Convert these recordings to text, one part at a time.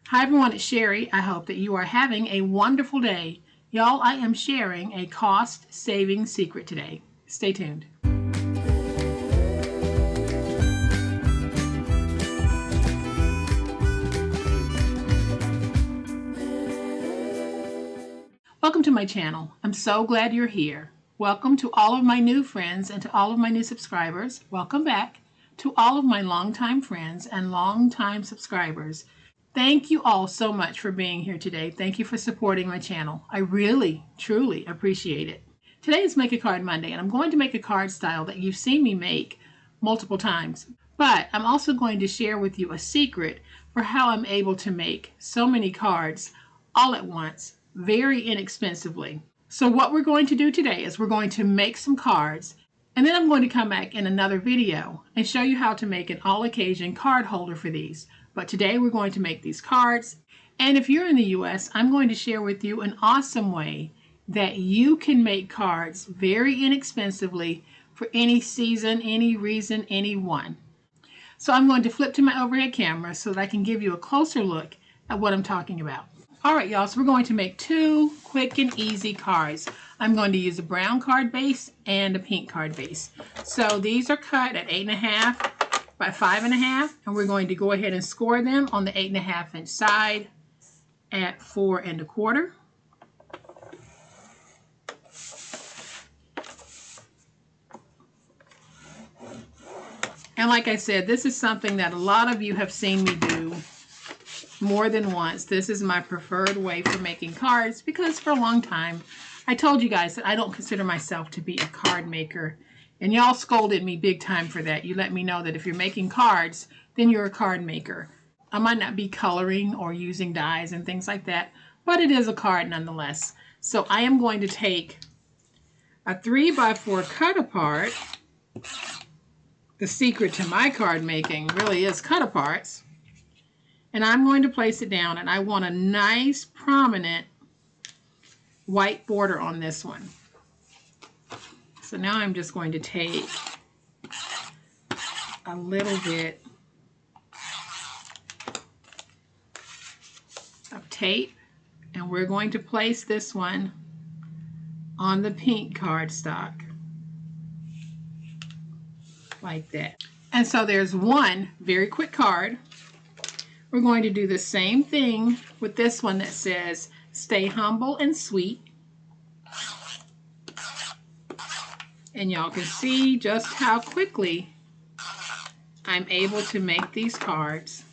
Hi everyone, it's Sherry. I hope that you are having a wonderful day. Y'all, I am sharing a cost-saving secret today. Stay tuned. Welcome to my channel. I'm so glad you're here. Welcome to all of my new friends and to all of my new subscribers. Welcome back to all of my longtime friends and longtime subscribers. Thank you all so much for being here today. Thank you for supporting my channel. I really, truly appreciate it. Today is Make a Card Monday, and I'm going to make a card style that you've seen me make multiple times. But I'm also going to share with you a secret for how I'm able to make so many cards all at once, very inexpensively. So what we're going to do today is we're going to make some cards, and then I'm going to come back in another video and show you how to make an all-occasion card holder for these. But today we're going to make these cards, and if you're in the US, I'm going to share with you an awesome way that you can make cards very inexpensively for any season, any reason, anyone. So I'm going to flip to my overhead camera so that I can give you a closer look at what I'm talking about. Alright y'all, so we're going to make two quick and easy cards. I'm going to use a brown card base and a pink card base. So these are cut at 8.5 by 5.5, and we're going to go ahead and score them on the 8.5 inch side at 4.25. And like I said, this is something that a lot of you have seen me do more than once. This is my preferred way for making cards because for a long time I told you guys that I don't consider myself to be a card maker. And y'all scolded me big time for that. You let me know that if you're making cards, then you're a card maker. I might not be coloring or using dyes and things like that, but it is a card nonetheless. So I am going to take a 3x4 cut apart. The secret to my card making really is cut aparts. And I'm going to place it down, and I want a nice prominent white border on this one. So now I'm just going to take a little bit of tape, and we're going to place this one on the pink cardstock like that. And so there's one very quick card. We're going to do the same thing with this one that says stay humble and sweet. And y'all can see just how quickly I'm able to make these cards.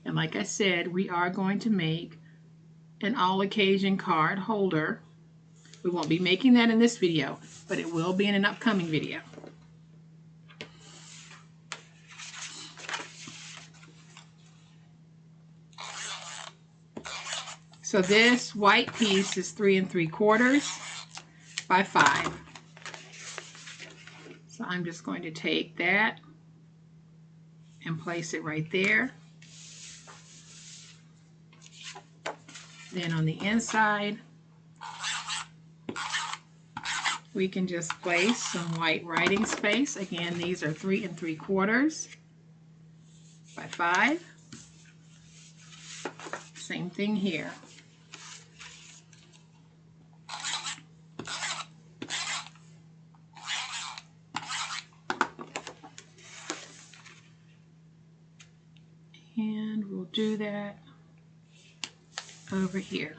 And like I said, we are going to make an all-occasion card holder. We won't be making that in this video, but it will be in an upcoming video. So this white piece is 3 3/4 by 5. So I'm just going to take that and place it right there. Then on the inside, we can just place some white writing space. Again, these are 3 3/4 by 5. Same thing here. And we'll do that over here.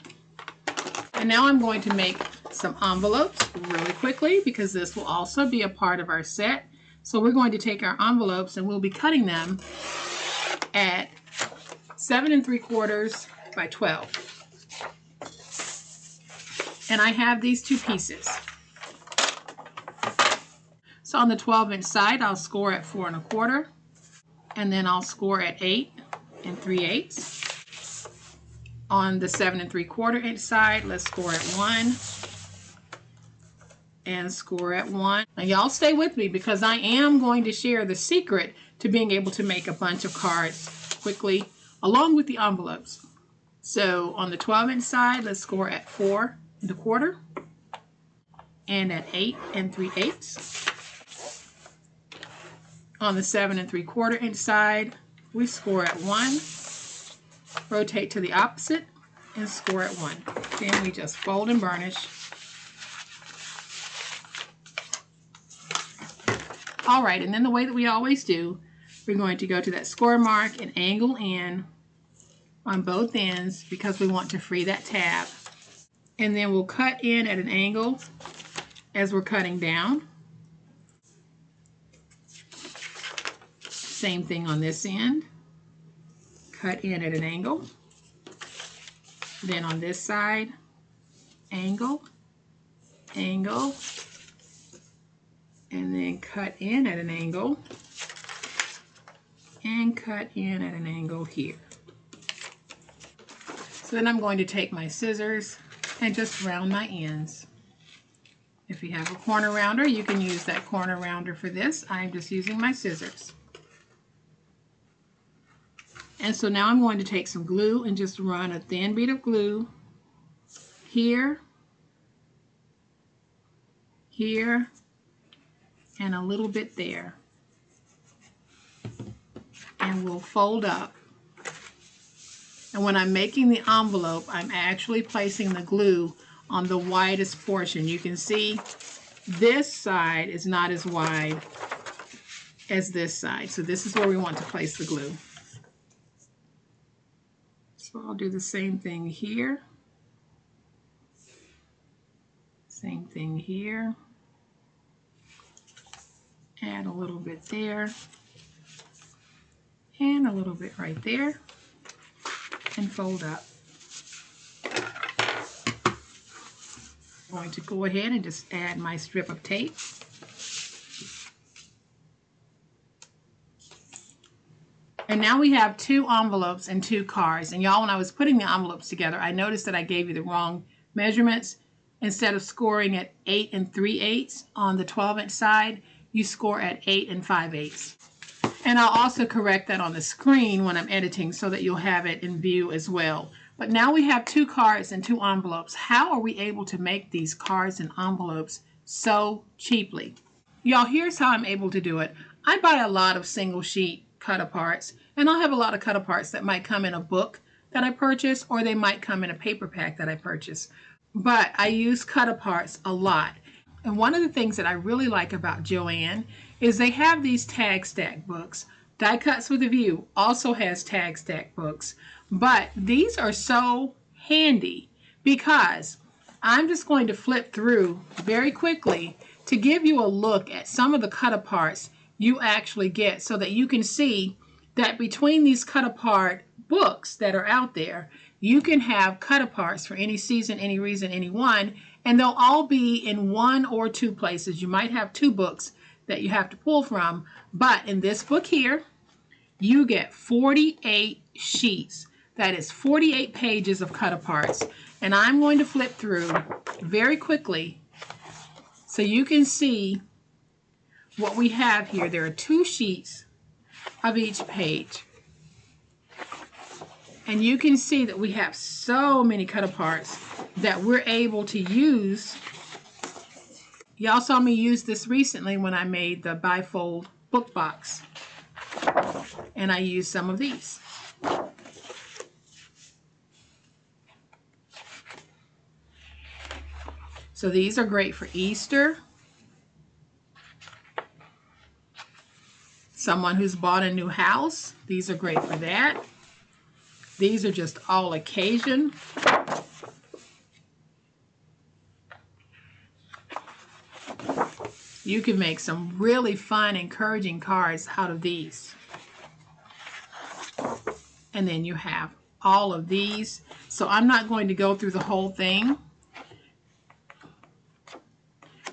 And now I'm going to make some envelopes really quickly because this will also be a part of our set. So we're going to take our envelopes and we'll be cutting them at 7 3/4 by 12. And I have these two pieces. So on the 12-inch side, I'll score at 4 1/4, and then I'll score at 8 3/8. On the 7 3/4 inch side, let's score at 1 and score at 1. Now y'all stay with me because I am going to share the secret to being able to make a bunch of cards quickly along with the envelopes. So on the 12-inch side, let's score at 4 1/4 and at 8 3/8. On the 7 3/4 inch side, we score at 1 rotate to the opposite, and score at 1. Then we just fold and burnish. All right, and then the way that we always do, we're going to go to that score mark and angle in on both ends because we want to free that tab. And then we'll cut in at an angle as we're cutting down. Same thing on this end. Cut in at an angle. Then on this side, angle, angle, and then cut in at an angle, and cut in at an angle here. So then I'm going to take my scissors and just round my ends. If you have a corner rounder, you can use that corner rounder for this. I'm just using my scissors. And so now I'm going to take some glue and just run a thin bead of glue here, here, and a little bit there. And we'll fold up. And when I'm making the envelope, I'm actually placing the glue on the widest portion. You can see this side is not as wide as this side. So this is where we want to place the glue. So I'll do the same thing here. Same thing here. Add a little bit there. And a little bit right there. And fold up. I'm going to go ahead and just add my strip of tape. And now we have 2 envelopes and 2 cards. And y'all, when I was putting the envelopes together, I noticed that I gave you the wrong measurements. Instead of scoring at 8 3/8 on the 12-inch side, you score at 8 5/8. And I'll also correct that on the screen when I'm editing so that you'll have it in view as well. But now we have 2 cards and 2 envelopes. How are we able to make these cards and envelopes so cheaply? Y'all, here's how I'm able to do it. I buy a lot of single sheet cut-aparts, and I'll have a lot of cut-aparts that might come in a book that I purchase, or they might come in a paper pack that I purchase. But I use cut-aparts a lot. And one of the things that I really like about Joann is they have these tag stack books. Die Cuts with a View also has tag stack books. But these are so handy because I'm just going to flip through very quickly to give you a look at some of the cut-aparts you actually get so that you can see that between these cut-apart books that are out there, you can have cut-aparts for any season, any reason, anyone, and they'll all be in 1 or 2 places. You might have 2 books that you have to pull from, but in this book here, you get 48 sheets. That is 48 pages of cut-aparts, and I'm going to flip through very quickly so you can see what we have here. There are 2 sheets of each page. And you can see that we have so many cut-aparts that we're able to use. Y'all saw me use this recently when I made the bifold book box. And I used some of these. So these are great for Easter. Someone who's bought a new house, these are great for that. These are just all occasion. You can make some really fun, encouraging cards out of these. And then you have all of these. So I'm not going to go through the whole thing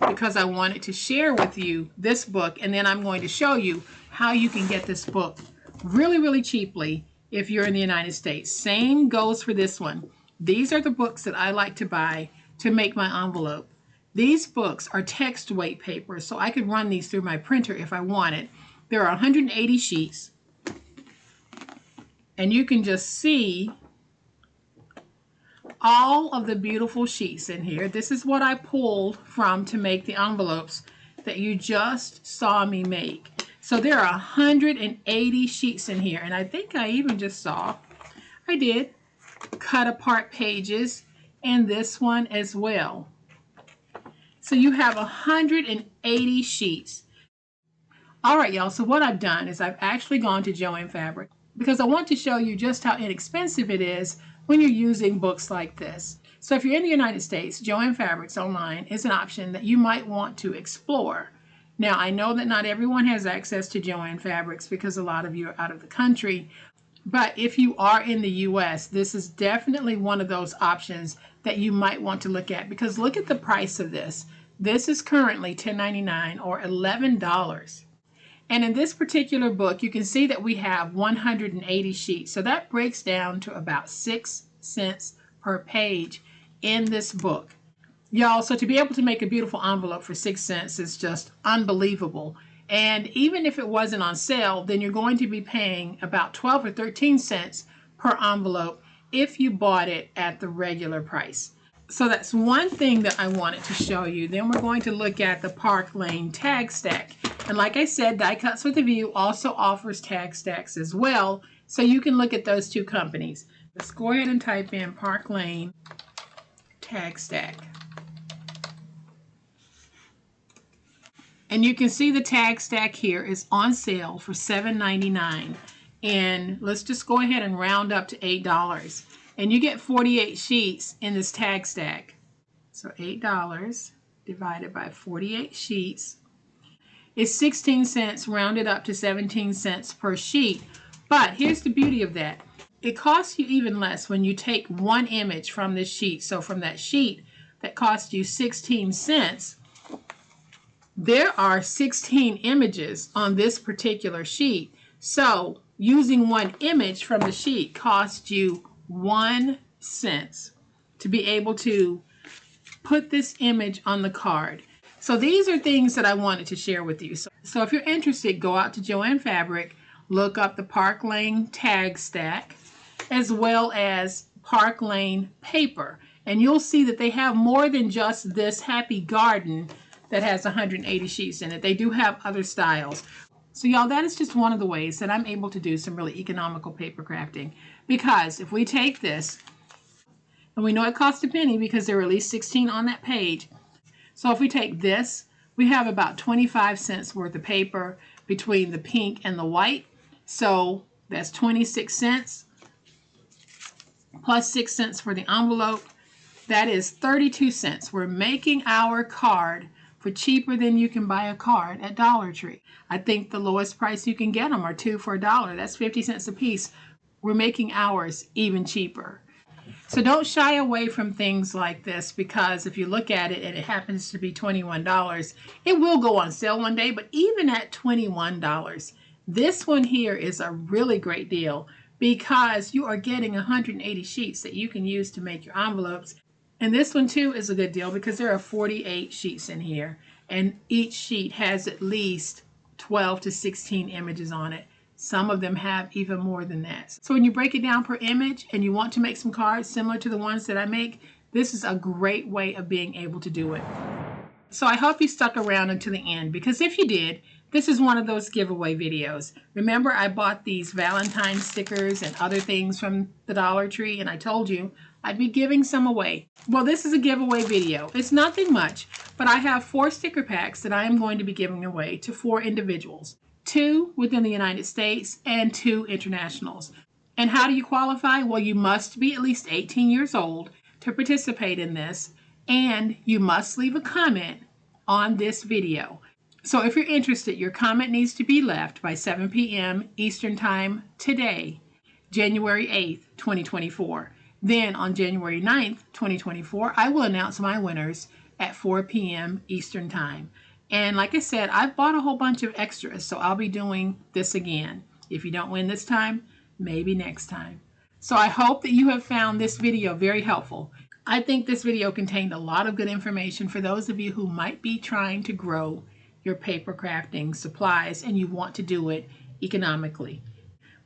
because I wanted to share with you this book, and then I'm going to show you how you can get this book really, really cheaply if you're in the United States. Same goes for this one. These are the books that I like to buy to make my envelope. These books are text weight paper, so I could run these through my printer if I wanted. There are 180 sheets, and you can just see all of the beautiful sheets in here. This is what I pulled from to make the envelopes that you just saw me make. So there are 180 sheets in here, and I think I even just saw, I did cut apart pages and this one as well. So you have 180 sheets. All right, y'all, so what I've done is I've actually gone to Jo-Ann Fabric because I want to show you just how inexpensive it is when you're using books like this. So if you're in the United States, Jo-Ann Fabrics online is an option that you might want to explore. Now, I know that not everyone has access to Jo-Ann Fabrics because a lot of you are out of the country, but if you are in the US, this is definitely one of those options that you might want to look at because look at the price of this. This is currently $10.99 or $11. And in this particular book, you can see that we have 180 sheets. So that breaks down to about 6 cents per page in this book. Y'all, so to be able to make a beautiful envelope for 6 cents is just unbelievable. And even if it wasn't on sale, then you're going to be paying about 12 or 13 cents per envelope if you bought it at the regular price. So that's one thing that I wanted to show you. Then we're going to look at the Park Lane tag stack. And like I said, Die Cuts with a View also offers tag stacks as well. So you can look at those two companies. Let's go ahead and type in Park Lane tag stack. And you can see the tag stack here is on sale for $7.99. And let's just go ahead and round up to $8. And you get 48 sheets in this tag stack. So $8 divided by 48 sheets is 16 cents rounded up to 17 cents per sheet. But here's the beauty of that. It costs you even less when you take one image from this sheet. So from that sheet that cost you 16 cents, there are 16 images on this particular sheet. So using one image from the sheet costs you 1 cent to be able to put this image on the card. So these are things that I wanted to share with you. So if you're interested, go out to Jo-Ann Fabric, look up the Park Lane tag stack, as well as Park Lane paper. And you'll see that they have more than just this Happy Garden that has 180 sheets in it. They do have other styles. So y'all, that is just one of the ways that I'm able to do some really economical paper crafting. Because if we take this, and we know it costs a penny because there are at least 16 on that page. So if we take this, we have about 25 cents worth of paper between the pink and the white. So that's 26 cents plus 6 cents for the envelope. That is 32 cents. We're making our card for cheaper than you can buy a card at Dollar Tree. I think the lowest price you can get them are 2 for $1. That's 50 cents a piece. We're making ours even cheaper. So don't shy away from things like this because if you look at it and it happens to be $21, it will go on sale one day, but even at $21, this one here is a really great deal because you are getting 180 sheets that you can use to make your envelopes. And this one too is a good deal because there are 48 sheets in here and each sheet has at least 12 to 16 images on it. Some of them have even more than that. So when you break it down per image and you want to make some cards similar to the ones that I make, this is a great way of being able to do it. So I hope you stuck around until the end because if you did, this is one of those giveaway videos. Remember, I bought these Valentine stickers and other things from the Dollar Tree and I told you I'd be giving some away. Well, this is a giveaway video. It's nothing much, but I have 4 sticker packs that I am going to be giving away to 4 individuals. 2 within the United States and 2 internationals. And how do you qualify? Well, you must be at least 18 years old to participate in this, and you must leave a comment on this video. So if you're interested, your comment needs to be left by 7 p.m. Eastern Time today, January 8th, 2024. Then on January 9th, 2024, I will announce my winners at 4 p.m. Eastern Time. And like I said, I've bought a whole bunch of extras, so I'll be doing this again. If you don't win this time, maybe next time. So I hope that you have found this video very helpful. I think this video contained a lot of good information for those of you who might be trying to grow your paper crafting supplies and you want to do it economically.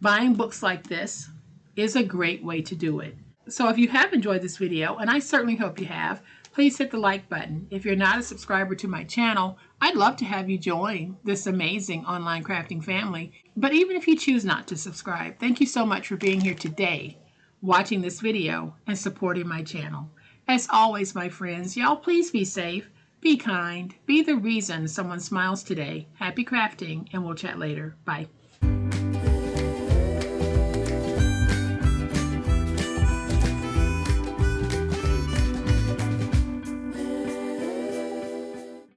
Buying books like this is a great way to do it. So if you have enjoyed this video, and I certainly hope you have, please hit the like button. If you're not a subscriber to my channel, I'd love to have you join this amazing online crafting family. But even if you choose not to subscribe, thank you so much for being here today watching this video and supporting my channel. As always, my friends, y'all please be safe, be kind, be the reason someone smiles today. Happy crafting, and we'll chat later. Bye.